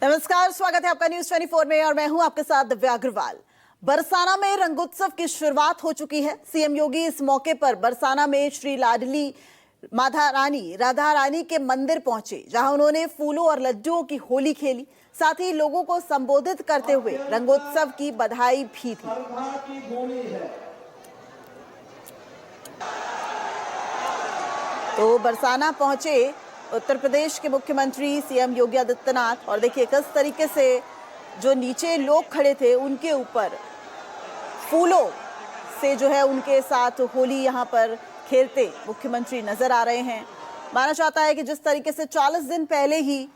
नमस्कार, स्वागत है आपका न्यूज 24 में और मैं हूं आपके साथ दिव्या अग्रवाल। बरसाना में रंगोत्सव की शुरुआत हो चुकी है। सीएम योगी इस मौके पर बरसाना में श्री लाडली राधा रानी के मंदिर पहुंचे, जहां उन्होंने फूलों और लड्डुओं की होली खेली। साथ ही लोगों को संबोधित करते हुए रंगोत्सव की बधाई भी दी। तो बरसाना पहुंचे उत्तर प्रदेश के मुख्यमंत्री सीएम योगी आदित्यनाथ, और देखिए किस तरीके से जो नीचे लोग खड़े थे उनके ऊपर फूलों से जो है उनके साथ होली यहां पर खेलते मुख्यमंत्री नजर आ रहे हैं। माना जाता है कि जिस तरीके से 40 दिन पहले ही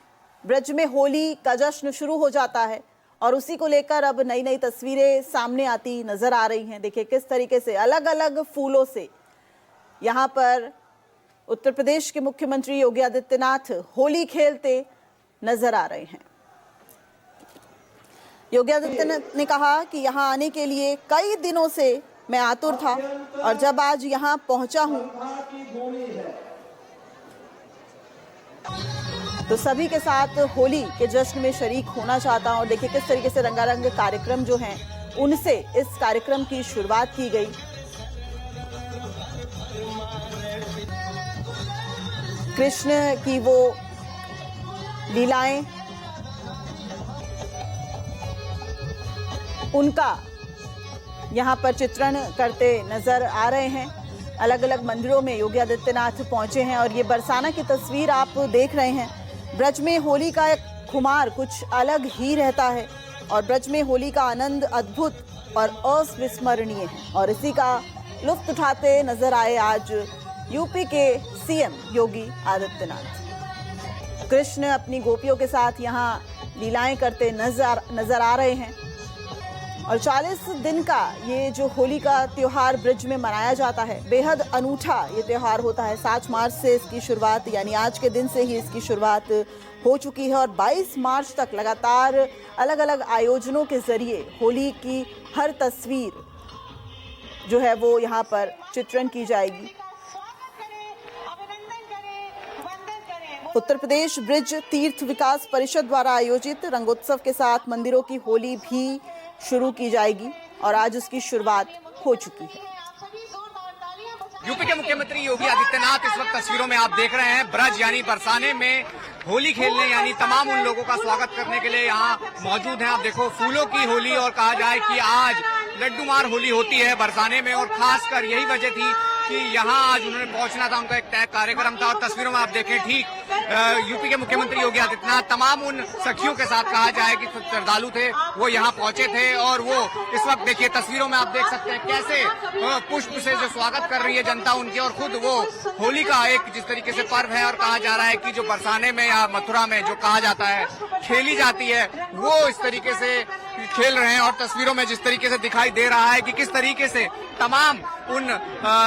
ब्रज में होली का जश्न शुरू हो जाता है और उसी को लेकर अब नई नई तस्वीरें सामने आती नजर आ रही हैं। देखिए किस तरीके से अलग अलग फूलों से यहाँ पर उत्तर प्रदेश के मुख्यमंत्री योगी आदित्यनाथ होली खेलते नजर आ रहे हैं। योगी आदित्यनाथ ने कहा कि यहां आने के लिए कई दिनों से मैं आतुर था और जब आज यहां पहुंचा हूं तो सभी के साथ होली के जश्न में शरीक होना चाहता हूं। और देखिए किस तरीके से रंगारंग कार्यक्रम जो हैं उनसे इस कार्यक्रम की शुरुआत की गई। कृष्ण की वो लीलाएं, उनका यहाँ पर चित्रण करते नजर आ रहे हैं। अलग अलग मंदिरों में योगी आदित्यनाथ पहुंचे हैं और ये बरसाना की तस्वीर आप देख रहे हैं। ब्रज में होली का एक खुमार कुछ अलग ही रहता है और ब्रज में होली का आनंद अद्भुत और अविस्मरणीय है, और इसी का लुत्फ उठाते नजर आए आज यूपी के सीएम योगी आदित्यनाथ। कृष्ण अपनी गोपियों के साथ यहाँ लीलाएं करते नजर आ रहे हैं। और 40 दिन का ये जो होली का त्योहार ब्रज में मनाया जाता है, बेहद अनूठा ये त्योहार होता है। 7 मार्च से इसकी शुरुआत, यानी आज के दिन से ही इसकी शुरुआत हो चुकी है और 22 मार्च तक लगातार अलग अलग आयोजनों के जरिए होली की हर तस्वीर जो है वो यहाँ पर चित्रण की जाएगी। उत्तर प्रदेश ब्रिज तीर्थ विकास परिषद द्वारा आयोजित रंगोत्सव के साथ मंदिरों की होली भी शुरू की जाएगी और आज उसकी शुरुआत हो चुकी है। यूपी के मुख्यमंत्री योगी आदित्यनाथ इस वक्त तस्वीरों में आप देख रहे हैं ब्रज यानी बरसाने में होली खेलने यानी तमाम उन लोगों का स्वागत करने के लिए यहाँ मौजूद हैं। आप देखो फूलों की होली, और कहा जाए कि आज लड्डू मार होली होती है बरसाने में, और खासकर यही वजह थी कि यहाँ आज उन्होंने पहुंचना था, उनका एक तय कार्यक्रम था। और तस्वीरों में आप देखें ठीक यूपी के मुख्यमंत्री योगी आदित्यनाथ तमाम उन सखियों के साथ कहा जाए कि श्रद्धालु थे वो यहाँ पहुंचे थे, और वो इस वक्त देखिए तस्वीरों में आप देख सकते हैं कैसे पुष्प से जो स्वागत कर रही है जनता उनके, और खुद वो होली का एक जिस तरीके से पर्व है और कहा जा रहा है कि जो बरसाने में या मथुरा में जो कहा जाता है खेली जाती है वो इस तरीके से खेल रहे हैं। और तस्वीरों में जिस तरीके से दिखाई दे रहा है कि किस तरीके से तमाम उन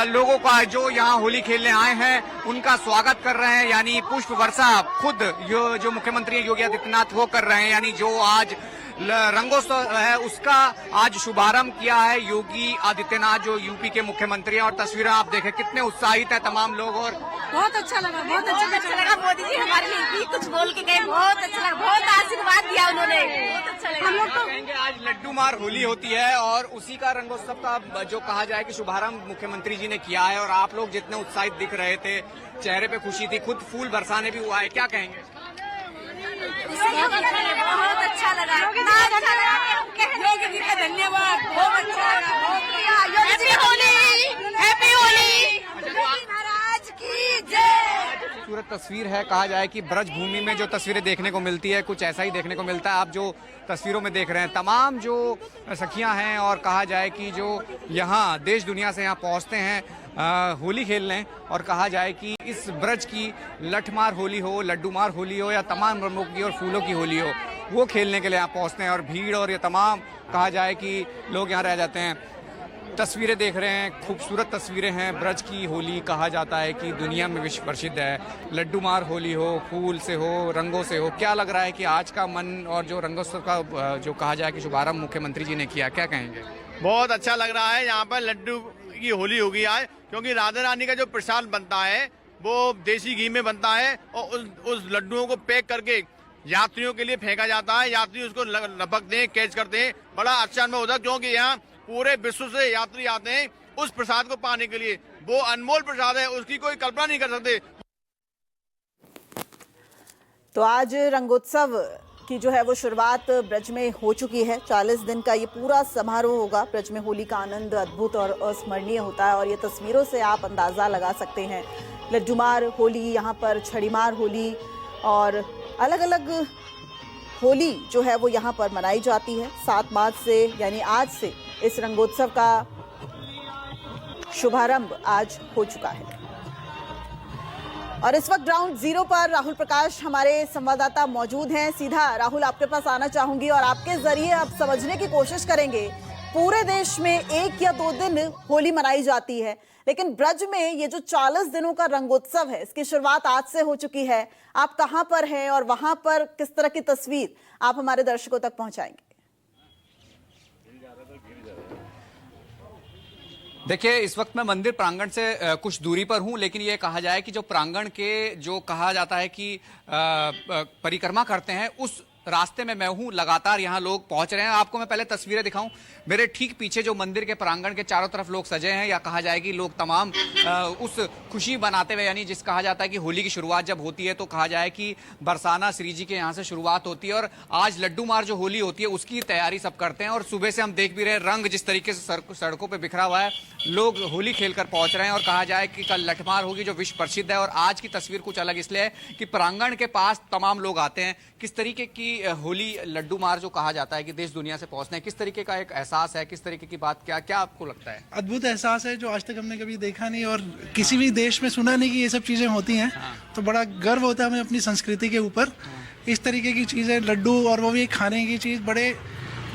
लोगों का जो यहाँ होली खेलने आए हैं उनका स्वागत कर रहे हैं, यानी पुष्प वर्षा खुद जो मुख्यमंत्री योगी आदित्यनाथ वो कर रहे हैं, यानी जो आज रंगोत्सव है उसका आज शुभारंभ किया है योगी आदित्यनाथ जो यूपी के मुख्यमंत्री हैं। और तस्वीरें आप देखें कितने उत्साहित है तमाम लोग, और बहुत अच्छा लगा, बहुत अच्छा लगा। मोदी जी हमारे लिए भी कुछ बोल के गए, बहुत अच्छा लगा, बहुत आशीर्वाद दिया उन्होंने, बहुत अच्छा लगा। हम लोग को कहेंगे आज लड्डू मार होली होती है और उसी का रंगोत्सव का जो कहा जाए कि शुभारंभ मुख्यमंत्री जी ने किया है, और आप लोग जितने उत्साहित दिख रहे थे, चेहरे पे खुशी थी, खुद फूल बरसाने भी हुआ है, क्या कहेंगे? बहुत अच्छा लगा, योगी जी का धन्यवाद, बहुत अच्छा लगा, हैप्पी होली, हैप्पी होली, महाराज की जय। खूबसूरत तस्वीर है, कहा जाए कि ब्रज भूमि में जो तस्वीरें देखने को मिलती है कुछ ऐसा ही देखने को मिलता है। आप जो तस्वीरों में देख रहे हैं तमाम जो सखियां हैं, और कहा जाए कि जो यहाँ देश दुनिया से यहाँ पहुँचते हैं होली खेलने, और कहा जाए कि इस ब्रज की लठमार होली हो, लड्डू मार होली हो या तमाम रंगों की और फूलों की होली हो, वो खेलने के लिए यहाँ पहुँचते हैं। और भीड़ और ये तमाम कहा जाए कि लोग यहाँ रह जाते हैं। तस्वीरें देख रहे हैं, खूबसूरत तस्वीरें हैं। ब्रज की होली कहा जाता है कि दुनिया में विश्व प्रसिद्ध है। लड्डू मार होली हो, फूल से हो, रंगों से हो, क्या लग रहा है कि आज का मन और जो रंगोत्सव का जो कहा जाए कि शुभारंभ मुख्यमंत्री जी ने किया, क्या कहेंगे? बहुत अच्छा लग रहा है। यहाँ पर लड्डू की होली होगी आज, क्योंकि राधा रानी का जो प्रसाद बनता है वो देसी घी में बनता है, और उस लड्डुओं को पैक करके यात्रियों के लिए फेंका जाता है, यात्री उसको लपकते हैं, कैच करते हैं। बड़ा अच्छा अनुभव होता है क्योंकि यहाँ पूरे विश्व से यात्री आते हैं उस प्रसाद को पाने के लिए। वो अनमोल प्रसाद है, उसकी कोई कल्पना नहीं कर सकते। तो आज रंगोत्सव की जो है वो शुरुआत ब्रज में हो चुकी है। 40 दिन का ये पूरा समारोह होगा। ब्रज में होली का आनंद अद्भुत और अस्मरणीय होता है और ये तस्वीरों से आप अंदाज़ा लगा सकते हैं। लड्डूमार होली, यहाँ पर छड़ीमार होली और अलग अलग होली जो है वो यहाँ पर मनाई जाती है। 7 मार्च से यानी आज से इस रंगोत्सव का शुभारंभ आज हो चुका है। और इस वक्त ग्राउंड जीरो पर राहुल प्रकाश हमारे संवाददाता मौजूद हैं। सीधा राहुल आपके पास आना चाहूंगी और आपके जरिए आप समझने की कोशिश करेंगे। पूरे देश में 1 या 2 दिन होली मनाई जाती है, लेकिन ब्रज में ये जो 40 दिनों का रंगोत्सव है, इसकी शुरुआत आज से हो चुकी है। आप कहां पर हैं और वहां पर किस तरह की तस्वीर आप हमारे दर्शकों तक पहुंचाएंगे? देखिए, इस वक्त मैं मंदिर प्रांगण से कुछ दूरी पर हूं, लेकिन ये कहा जाए कि जो प्रांगण के जो कहा जाता है कि परिक्रमा करते हैं, उस रास्ते में मैं हूं। लगातार यहां लोग पहुंच रहे हैं। आपको मैं पहले तस्वीरें दिखाऊं। मेरे ठीक पीछे जो मंदिर के प्रांगण के चारों तरफ लोग सजे हैं, या कहा जाए कि लोग तमाम उस खुशी बनाते हुए, यानी जिस कहा जाता है कि होली की शुरुआत जब होती है तो कहा जाए कि बरसाना श्री जी के यहाँ से शुरुआत होती है और आज लड्डू मार जो होली होती है उसकी तैयारी सब करते हैं। और सुबह से हम देख भी रहे हैं रंग जिस तरीके से सड़कों पर बिखरा हुआ है, लोग होली खेलकर पहुंच रहे हैं। और कहा जाए कि कल लठमार होगी जो विश्व प्रसिद्ध है। और आज की तस्वीर कुछ अलग इसलिए है कि प्रांगण के पास तमाम लोग आते हैं। किस तरीके की होली लड्डू मार जो कहा जाता है कि देश दुनिया से पहुंचते हैं, किस तरीके का एक एहसास है, किस तरीके की बात, क्या क्या आपको लगता है? अद्भुत एहसास है जो आज तक हमने कभी देखा नहीं और किसी भी देश में सुना नहीं कि ये सब चीजें होती हैं। तो बड़ा गर्व होता है हमें अपनी संस्कृति के ऊपर। इस तरीके की चीजें, लड्डू, और वो भी खाने की चीज बड़े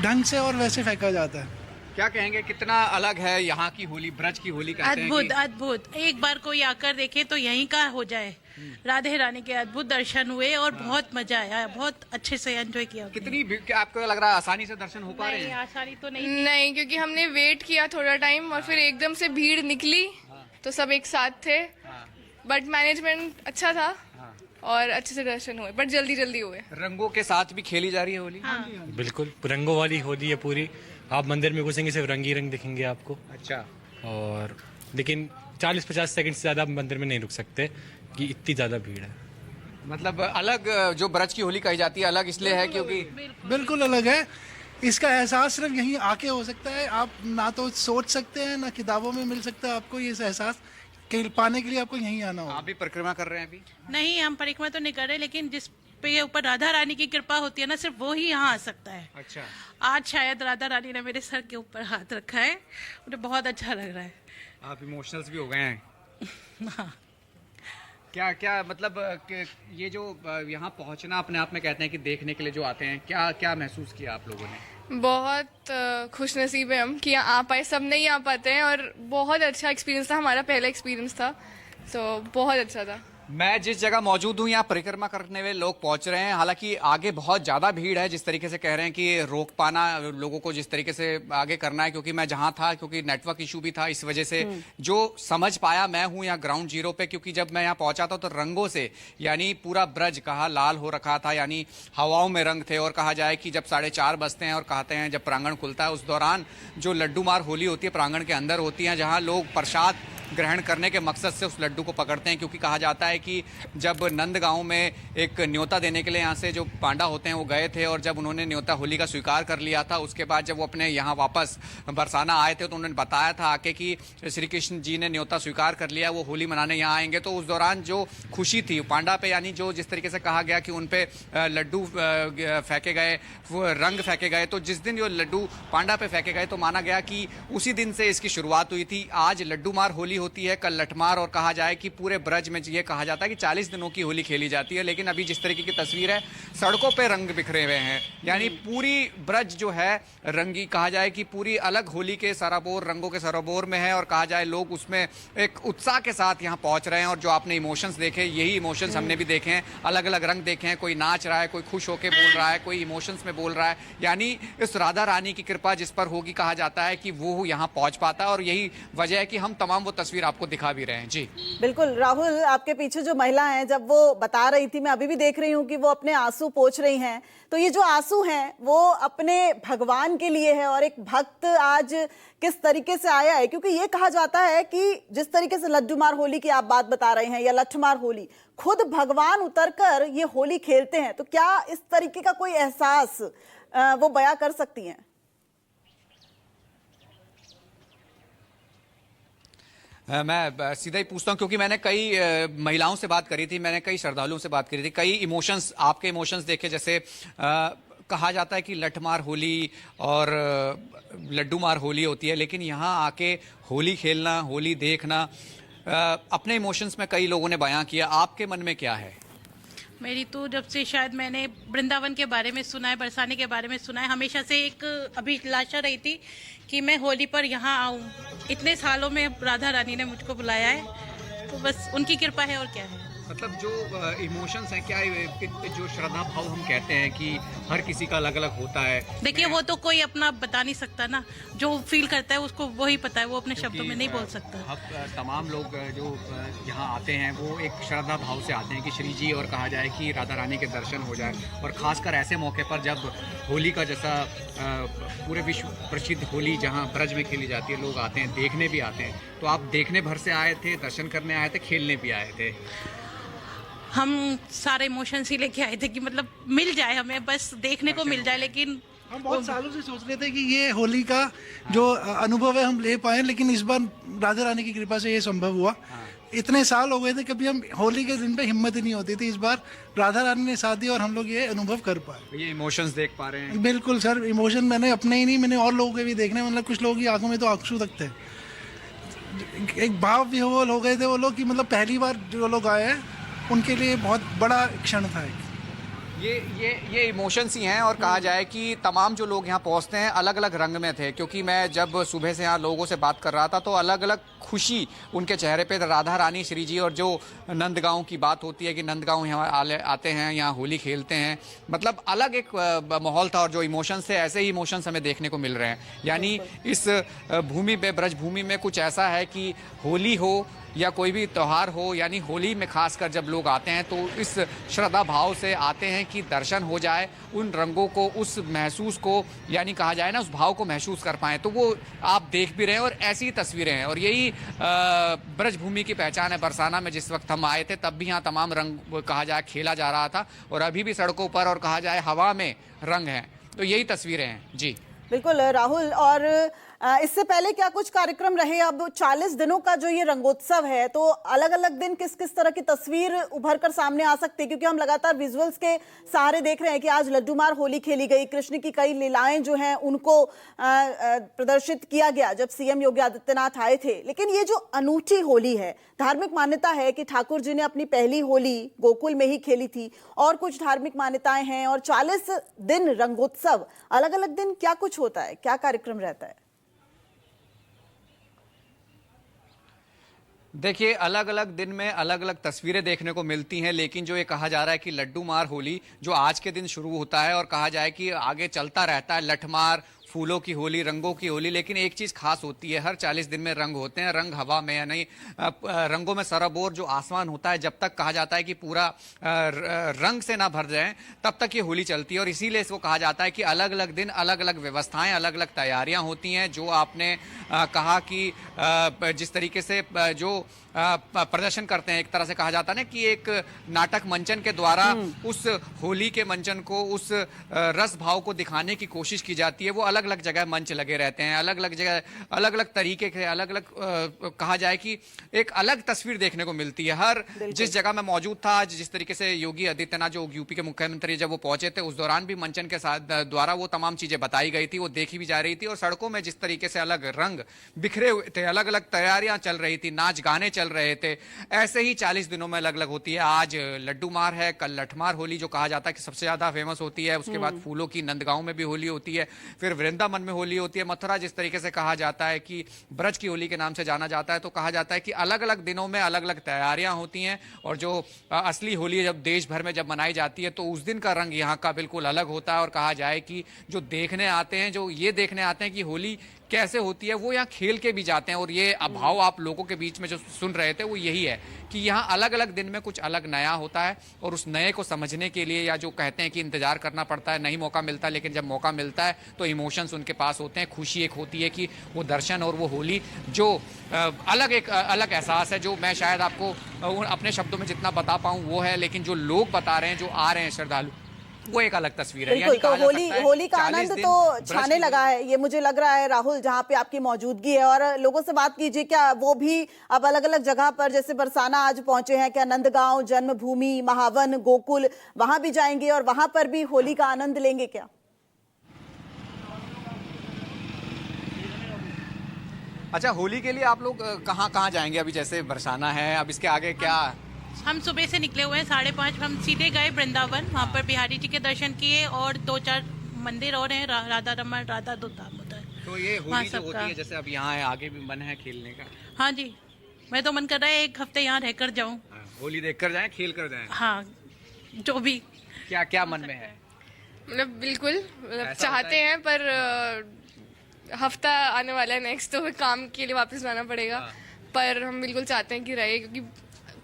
ढंग से और वैसे फेंका जाता है। क्या कहेंगे, कितना अलग है यहाँ की होली, ब्रज की होली? कहते अद्भुत हैं अद्भुत। एक बार कोई आकर देखे तो यहीं का हो जाए। राधे रानी के अद्भुत दर्शन हुए और बहुत मजा आया, बहुत अच्छे से एंजॉय किया। कितनी क्या आपको लग रहा है आसानी से दर्शन हो पा रहे हैं? आसानी तो नहीं नहीं, क्योंकि हमने वेट किया थोड़ा टाइम और फिर एकदम से भीड़ निकली तो सब एक साथ थे। बट मैनेजमेंट अच्छा था और अच्छे से दर्शन हुए, बट जल्दी जल्दी हुए। रंगों के साथ भी खेली जा रही है होली? बिल्कुल, रंगों वाली होली है पूरी। आप मंदिर में घुसेंगे सिर्फ रंग ही रंग दिखेंगे आपको। अच्छा। और लेकिन 40-50 सेकंड से ज्यादा आप मंदिर में नहीं रुक सकते कि इतनी ज्यादा भीड़ है। मतलब अलग जो ब्रज की होली कही जाती है, अलग इसलिए है क्योंकि बिल्कुल अलग है। इसका एहसास सिर्फ यहीं आके हो सकता है। आप ना तो सोच सकते हैं, ना किताबों में मिल सकता है आपको ये एहसास। पाने के लिए आपको यहीं आना होगा। आप भी परिक्रमा कर रहे हैं अभी? नहीं, हम परिक्रमा तो नहीं कर रहे, लेकिन जिस पे ऊपर राधा रानी की कृपा होती है ना, सिर्फ वो ही यहाँ आ सकता है। अच्छा। आज शायद राधा रानी ने मेरे सर के ऊपर हाथ रखा है, मुझे बहुत अच्छा लग रहा है। आप इमोशनल्स भी हो गए हैं? हाँ। क्या क्या मतलब कि ये जो यहाँ पहुँचना अपने आप में कहते हैं कि देखने के लिए जो आते हैं, क्या क्या महसूस किया आप लोगों ने? बहुत खुश नसीब है हम कि यहाँ आ पाए। सब नहीं आ पाते हैं और बहुत अच्छा एक्सपीरियंस था। हमारा पहला एक्सपीरियंस था, तो बहुत अच्छा था। मैं जिस जगह मौजूद हूँ यहाँ परिक्रमा करने वाले लोग पहुंच रहे हैं। हालांकि आगे बहुत ज्यादा भीड़ है, जिस तरीके से कह रहे हैं कि रोक पाना लोगों को जिस तरीके से आगे करना है, क्योंकि मैं जहां था, क्योंकि नेटवर्क इशू भी था, इस वजह से जो समझ पाया मैं हूँ यहाँ ग्राउंड जीरो पे। क्योंकि जब मैं यहाँ पहुंचा था तो रंगों से यानी पूरा ब्रज कहा लाल हो रखा था, यानी हवाओं में रंग थे। और कहा जाए कि जब 4:30 बजते हैं और कहते हैं जब प्रांगण खुलता है, उस दौरान जो लड्डू मार होली होती है प्रांगण के अंदर होती है, जहाँ लोग प्रसाद ग्रहण करने के मकसद से उस लड्डू को पकड़ते हैं। क्योंकि कहा जाता है कि जब नंदगांव में एक न्योता देने के लिए यहाँ से जो पांडा होते हैं वो गए थे, और जब उन्होंने न्योता होली का स्वीकार कर लिया था, उसके बाद जब वो अपने यहाँ वापस बरसाना आए थे तो उन्होंने बताया था आके कि श्री कृष्ण जी ने न्योता स्वीकार कर लिया, वो होली मनाने यहाँ आएंगे। तो उस दौरान जो खुशी थी पांडा पे, यानी जो जिस तरीके से कहा गया कि उन पे लड्डू फेंके गए, वो रंग फेंके गए, तो जिस दिन जो लड्डू पांडा पे फेंके गए तो माना गया कि उसी दिन से इसकी शुरुआत हुई थी। आज लड्डू मार होली होती है, कल लठमार, और कहा जाए कि पूरे ब्रज में ये कहा जाता है कि 40 दिनों की होली खेली जाती है। लेकिन अभी जिस तरीके की तस्वीर है, सड़कों पे रंग बिखरे हुए हैं, यानी पूरी ब्रज जो है रंगी, कहा जाए कि पूरी अलग होली के सराबोर, रंगों के सराबोर में है। और कहा जाए लोग उसमें एक उत्साह के साथ यहाँ पहुंच रहे हैं। और जो आपने इमोशंस देखे, यही इमोशंस हमने भी देखे हैं, अलग अलग रंग देखे हैं। कोई नाच रहा है, कोई खुश होकर बोल रहा है, कोई इमोशंस में बोल रहा है। यानी इस राधा रानी की कृपा जिस पर होगी, कहा जाता है कि वो यहाँ पहुंच पाता है। और यही वजह है कि हम तमाम वो तस्वीर तस्वीर आपको दिखा भी रहे हैं। जी बिल्कुल राहुल, आपके पीछे जो महिला हैं, जब वो बता रही थी, मैं अभी भी देख रही हूँ कि वो अपने आंसू पोंछ रही हैं। तो ये जो आंसू हैं वो अपने भगवान के लिए है, और एक भक्त आज किस तरीके से आया है, क्योंकि ये कहा जाता है कि जिस तरीके से लड्डूमार होली की आप बात बता रहे हैं या लठमार होली, खुद भगवान उतरकर ये होली खेलते हैं। तो क्या इस तरीके का कोई एहसास वो बयां कर सकती हैं? मैं सीधा ही पूछता हूं, क्योंकि मैंने कई महिलाओं से बात करी थी, मैंने कई श्रद्धालुओं से बात करी थी, कई इमोशंस, आपके इमोशंस देखे। जैसे कहा जाता है कि लठमार होली और लड्डूमार होली होती है, लेकिन यहाँ आके होली खेलना, होली देखना, अपने इमोशंस में कई लोगों ने बयां किया। आपके मन में क्या है? मेरी तो जब से शायद मैंने वृंदावन के बारे में सुना है, बरसाने के बारे में सुना है, हमेशा से एक अभिलाषा रही थी कि मैं होली पर यहाँ आऊँ। इतने सालों में राधा रानी ने मुझको बुलाया है, तो बस उनकी कृपा है और क्या है। मतलब जो इमोशंस हैं, क्या जो श्रद्धा भाव हम कहते हैं कि हर किसी का अलग अलग होता है। देखिए वो तो कोई अपना बता नहीं सकता ना, जो फील करता है उसको वही पता है, वो अपने शब्दों में नहीं बोल सकता। अब तमाम लोग जो यहाँ आते हैं वो एक श्रद्धा भाव से आते हैं कि श्री जी, और कहा जाए कि राधा रानी के दर्शन हो जाए, और खासकर ऐसे मौके पर जब होली का जैसा पूरे विश्व प्रसिद्ध होली जहाँ ब्रज में खेली जाती है, लोग आते हैं, देखने भी आते हैं। तो आप देखने भर से आए थे, दर्शन करने आए थे, खेलने भी आए थे? हम सारे इमोशंस ही लेके आए थे कि मतलब मिल जाए हमें, बस देखने को मिल जाए। लेकिन हम बहुत सालों से सोच रहे थे कि ये होली का जो अनुभव है हम ले पाए, लेकिन इस बार राधा रानी की कृपा से ये संभव हुआ। इतने साल हो गए थे, कभी हम होली के दिन पे हिम्मत ही नहीं होती थी। इस बार राधा रानी ने साथ दी और हम लोग ये अनुभव कर पाए। ये इमोशंस देख पा रहे हैं? बिल्कुल सर, इमोशन मैंने अपने ही नहीं, मैंने और लोगों के भी देखने, मतलब कुछ लोगों की आंखों में तो आंसू तक थे। एक भाव विह्वल हो गए थे वो लोग कि मतलब पहली बार जो लोग आए हैं उनके लिए बहुत बड़ा क्षण था। ये इमोशंस ही हैं, और कहा जाए कि तमाम जो लोग यहाँ पहुँचते हैं अलग अलग रंग में थे, क्योंकि मैं जब सुबह से यहाँ लोगों से बात कर रहा था तो अलग अलग खुशी उनके चेहरे पे। राधा रानी, श्री जी, और जो नंदगांव की बात होती है कि नंदगांव यहाँ आते हैं, यहाँ होली खेलते हैं, मतलब अलग एक माहौल था। और जो इमोशंस थे, ऐसे ही इमोशंस हमें देखने को मिल रहे हैं। यानी इस भूमि पे, ब्रज भूमि में कुछ ऐसा है कि होली हो या कोई भी त्यौहार हो, यानी होली में खासकर जब लोग आते हैं तो इस श्रद्धा भाव से आते हैं कि दर्शन हो जाए, उन रंगों को, उस महसूस को, यानी कहा जाए ना, उस भाव को महसूस कर पाएँ। तो वो आप देख भी रहे हैं, और ऐसी ही तस्वीरें हैं। और यही ब्रजभूमि की पहचान है। बरसाना में जिस वक्त हम आए थे तब भी यहाँ तमाम रंग, कहा जाए, खेला जा रहा था, और अभी भी सड़कों पर और कहा जाए हवा में रंग हैं। तो यही तस्वीरें हैं। जी बिल्कुल राहुल, और इससे पहले क्या कुछ कार्यक्रम रहे? अब 40 दिनों का जो ये रंगोत्सव है, तो अलग अलग दिन किस किस तरह की तस्वीर उभर कर सामने आ सकती है? क्योंकि हम लगातार विजुअल्स के सहारे देख रहे हैं कि आज लड्डूमार होली खेली गई, कृष्ण की कई लीलाएं जो हैं उनको प्रदर्शित किया गया जब सीएम योगी आदित्यनाथ आए थे। लेकिन ये जो अनूठी होली है, धार्मिक मान्यता है कि ठाकुर जी ने अपनी पहली होली गोकुल में ही खेली थी, और कुछ धार्मिक मान्यताएं हैं, और 40 दिन रंगोत्सव, अलग अलग दिन क्या कुछ होता है, क्या कार्यक्रम रहता है? देखिए, अलग अलग दिन में अलग अलग तस्वीरें देखने को मिलती हैं, लेकिन जो ये कहा जा रहा है कि लड्डूमार होली जो आज के दिन शुरू होता है और कहा जाए कि आगे चलता रहता है, लठमार, फूलों की होली, रंगों की होली। लेकिन एक चीज़ खास होती है, हर 40 दिन में रंग होते हैं। रंग हवा में या नहीं, रंगों में सराबोर जो आसमान होता है, जब तक कहा जाता है कि पूरा रंग से ना भर जाए तब तक ये होली चलती है। और इसीलिए इसको कहा जाता है कि अलग अलग दिन अलग अलग व्यवस्थाएं, अलग अलग तैयारियां होती हैं। जो आपने कहा कि जिस तरीके से जो प्रदर्शन करते हैं, एक तरह से कहा जाता है ना कि एक नाटक मंचन के द्वारा उस होली के मंचन को, उस रस भाव को दिखाने की कोशिश की जाती है। वो अलग अलग जगह मंच लगे रहते हैं, अलग अलग जगह अलग अलग तरीके के, अलग अलग कहा जाए कि एक अलग तस्वीर देखने को मिलती है। हर जिस जगह में मौजूद था आज, जिस तरीके से योगी आदित्यनाथ जो यूपी के मुख्यमंत्री जब वो पहुंचे थे, उस दौरान भी मंचन के साथ द्वारा वो तमाम चीजें बताई गई थी, वो देखी भी जा रही थी। और सड़कों में जिस तरीके से अलग रंग बिखरे हुए थे, अलग अलग तैयारियां चल रही थी, नाच गाने चल रहे थे, ऐसे ही 40 दिनों में अलग अलग होती है। आज लड्डू मार है, कल लठमार होली जो कहा जाता है कि सबसे ज्यादा फेमस होती है, उसके बाद फूलों की नंदगांव में भी होली होती है, फिर वृंदावन में होली होती है, मथुरा जिस तरीके से कहा जाता है कि ब्रज की होली के नाम से जाना जाता है, तो कहा जाता है कि अलग अलग दिनों में अलग अलग तैयारियां होती हैं और जो असली होली जब देश भर में जब मनाई जाती है तो उस दिन का रंग यहाँ का बिल्कुल अलग होता है। और कहा जाए कि जो देखने आते हैं, जो ये देखने आते हैं कि होली कैसे होती है, वो यहाँ खेल के भी जाते हैं। और ये अभाव आप लोगों के बीच में जो सुन रहे थे वो यही है कि यहाँ अलग अलग दिन में कुछ अलग नया होता है और उस नए को समझने के लिए, या जो कहते हैं कि इंतजार करना पड़ता है, नहीं मौका मिलता, लेकिन जब मौका मिलता है तो इमोशंस उनके पास होते हैं। खुशी एक होती है कि वो दर्शन और वो होली जो एक अलग एहसास है, जो मैं शायद आपको अपने शब्दों में जितना बता पाऊँ वो है, लेकिन जो लोग बता रहे हैं, जो आ रहे हैं श्रद्धालु, वो एक अलग तस्वीर है। बिल्कुल, तो होली का आनंद तो छाने लगा है, ये मुझे लग रहा है राहुल, जहां पे आपकी मौजूदगी है। और लोगों से बात कीजिए, क्या वो भी अब अलग अलग जगह पर, जैसे बरसाना आज पहुंचे हैं, क्या नंदगांव, जन्मभूमि, महावन, गोकुल, वहां भी जाएंगे और वहां पर भी होली का आनंद लेंगे क्या? अच्छा, होली के लिए आप लोग कहाँ जाएंगे? अभी जैसे बरसाना है, अब इसके आगे क्या? हम सुबह से निकले हुए हैं 5:30, हम सीधे गए वृंदावन, वहाँ पर बिहारी जी के दर्शन किए और 2-4 मंदिर और हैं, राधा रमन, राधा दामोदर। तो ये होली जो होती है, जैसे अब यहाँ है, आगे भी मन है खेलने का? हाँ जी, मैं तो मन कर रहा है 1 हफ्ते यहाँ रहकर जाऊँ। होली देख कर जाए, खेल कर जाए। हाँ, जो भी। क्या क्या मन में है? मतलब बिल्कुल, मतलब चाहते हैं, पर हफ्ता आने वाला है नेक्स्ट, तो काम के लिए वापस जाना पड़ेगा। पर हम बिल्कुल चाहते हैं कि रहे, क्योंकि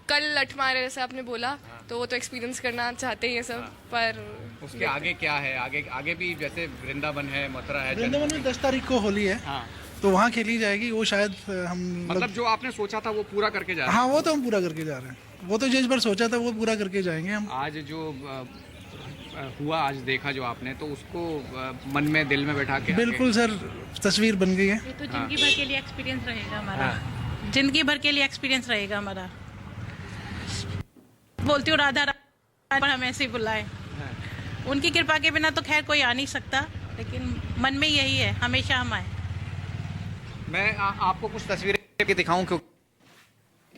कल लठमारे जैसा आपने बोला, तो वो तो एक्सपीरियंस करना चाहते ही हैं सब। पर उसके आगे क्या है? आगे भी जैसे वृंदावन है, मथुरा है। वृंदावन में 10 तारीख को होली है। हाँ। तो वहाँ खेली जाएगी, वो शायद हम मतलब जो आपने सोचा था वो पूरा करके जा रहे हैं? हाँ, वो तो हम पूरा करके जा रहे हैं। वो तो जिस बार सोचा था वो पूरा करके जाएंगे हम। आज जो हुआ, आज देखा जो आपने, तो उसको मन में, दिल में बैठा के बिल्कुल सर, तस्वीर बन गई है। ये तो जिंदगी भर के लिए एक्सपीरियंस रहेगा हमारा, जिंदगी भर के लिए एक्सपीरियंस रहेगा हमारा। बोलती हूँ राधा पर हमें ऐसे ही बुलाए, उनकी कृपा के बिना तो खैर कोई आ नहीं सकता, लेकिन मन में यही है हमेशा हम आए। मैं आपको कुछ तस्वीरें दिखाऊं, क्योंकि